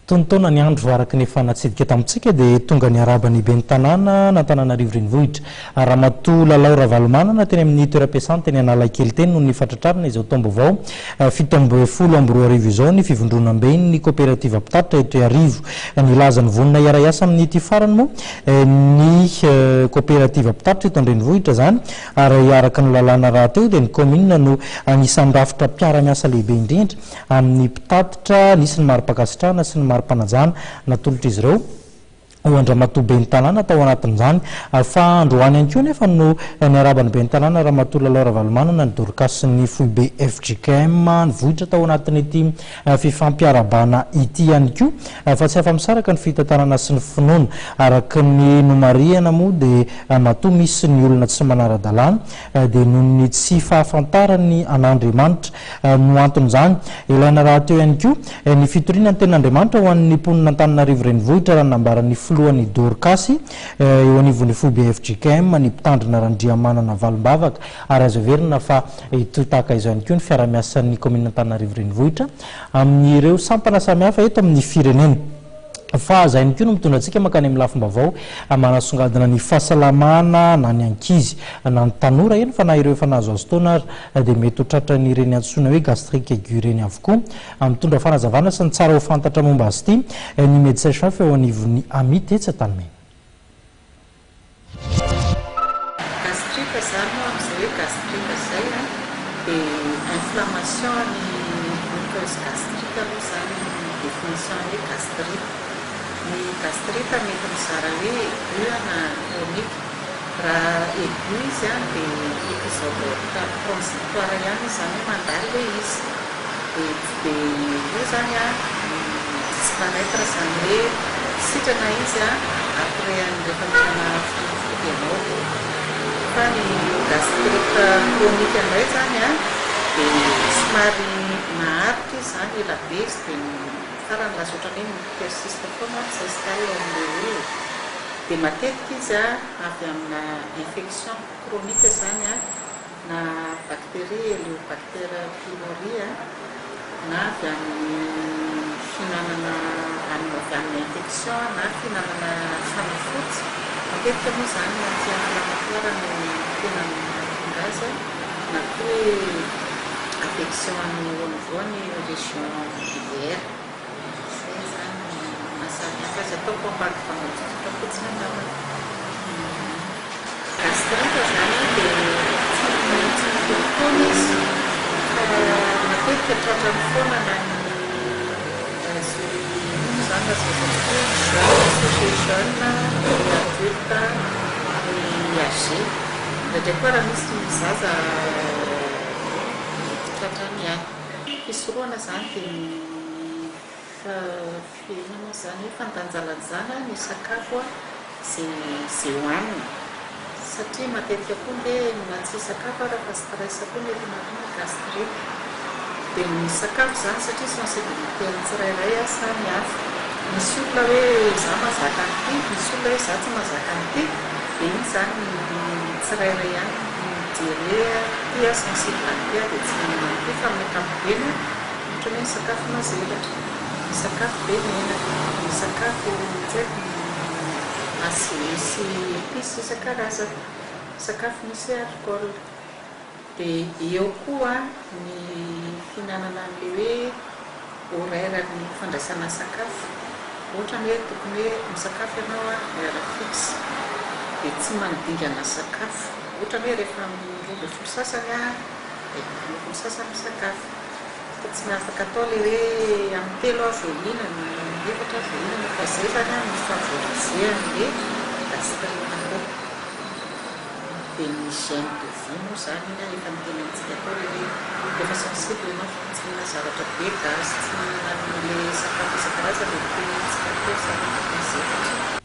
Tontaona ny andro araky ny fanatsidika tamintsika dia tonga ny arabany ben'ny tanàna na Antananarivo renivohitra. Ramatoa Lalao Ravalomanana teny amin'ny toeram-piasany teny Analakely teny no ny fatratrarina izao taom-baovao 17 izao ny fivondronam-beny ny coopérative mpitatitra eto Arivo. Nilaza ny vonona iara-iasa amin'ny ity farany moa ny coopérative mpitatitra eto an-drenivohitra zany ary araka ny lalàna raha teo dia ny commune no anisan'ny rafitra mpiara-miasa lehibe indrindra amin'ny mpitatitra nisy ny mari-pakasitrahana sy ny mari-panajana natolotra izy ireo ho andramatoa ben'ny tanàna tao anatin'izany fa androany ihany koa nefa no ny arabany ben'ny tanàna Ramatoa Lalao Ravalomanana ny Dorcas ny Foibe FJKM nivohitra tao anatin'ity fifampiarabana ity ihany koa fa tsy afa-misaraka ny fitantanana sy ny finoana araka ny nomariana moa dia matoa misy ny olona tsy manara-dalàna dia noho ny tsy fahafantarany an'Andriamanitra no anton'izany ilaina raha teo ihany koa ny fitoriana ny ten'Andriamanitra ho an'ny mponina Antananarivo renivohitra raha nambaran'ny filohan'ny Dorcas eo anivon'ny Foibe FJKM ny mpitandrina Randriamanana Valombavaka ary azo verina fa ito tahaka izao ihany koa ny fiara-miasan'ny commune Antananarivo renivohitra amin'ireo sampana samihafa eto amin'ny firenena. Fa zay ihany koa no mitondra antsika makany amin'ny lafim-baovao manasongadina ny fahasalamana na ny ankizy na ny tanora eny fa na ireo efa nahazo azo taona ary dia mety ho tratrany ireny antsoina hoe gastrique aigu ireny avokoa mitondra fanazavana sy ny tsara ho fantatra momba azy ity ny médecin chef eo anivon'ny Amit etsy Tanimena. Gastrique zany amin'izay hoe gastrique zay dia inflammation ny muqueuse gastrique aloha zany définition hoe gastrite. Ny gastrite mety mizara hoe aigu na chronique. Raha aigu izy dia épisode transitoire ihany zany hoe mandalo hoe izy dia io zany disparaître zany hoe sitrana izy après rehefa mihinana food ianao. Fa ny gastrite chronique indray zany dia somary maharitra izy zany elabe izy dia farany lasa ohatrany hoe persiste foana s'installe amin'ilay olona dia matetika izy avy amina infection chronique zany na bactérie Helicobacter pylori na avy amin'ny fihinanana avy amin'ny infection na fihinanana fanafody matetika moa zany anti-inflammatoire no tena mangaza na koa hoe affection amin'ny voany région biliaire. Zay zany mahasamihafa azy ataoko ambady fanatsika fotsiny angambany. Gastrite zany dia tsy fotoana izy fa matetika tratran'ny foana na ny zany jeune, adulte, ny âgé. Ndraindray koa raha misy zaza tratrany ihany. Fisorohana zany dia fihinana zany hoe fandanjalanjana ny sakafo izay hohanina. Satria matetika koa dia mantsy sakafo raha stress koa mety mahatonga gastrite. Dia ny sakafo zany satria sensibilité tsirairay samy hafa. Misy olona hoe za mazaka an'ity, misy olona hoe za tsy mazaka an'ity, dia iny zany tsirairay ihany mijery ty sensible an'ity dia tsy mihinana an'ity fa amin'ny ankapobeny ohatra hoe ny sakafo mazelatra, ny sakafo be menaka, ny sakafo tsaiko misy épice isan-karazany, sakafo misy alcool. Dia eo koa ny fihinanana an'ilay hoe horaire ny fandraisana sakafo. Ohatra hoe tokony hoe misakafo ianao heure fixe dia tsy manodingana sakafo. Ohatra hoe rehefa miroa folo sasany dia miroa folo sasany misakafo. Fa tsy afaka atao ilay hoe amin'ny telo vao hihinana, efatra vao hihinana fa zay zany ny favoriseny ilay gastrite koa. Dia ny hygiène de vie moa zany efa mitenentsika atao ilay hoe efa sensible ianao fa tsy mihinana zavatra be gaz, tsy mihinana an'ilay sakafo isan-karazany dia tenentsika atao zany.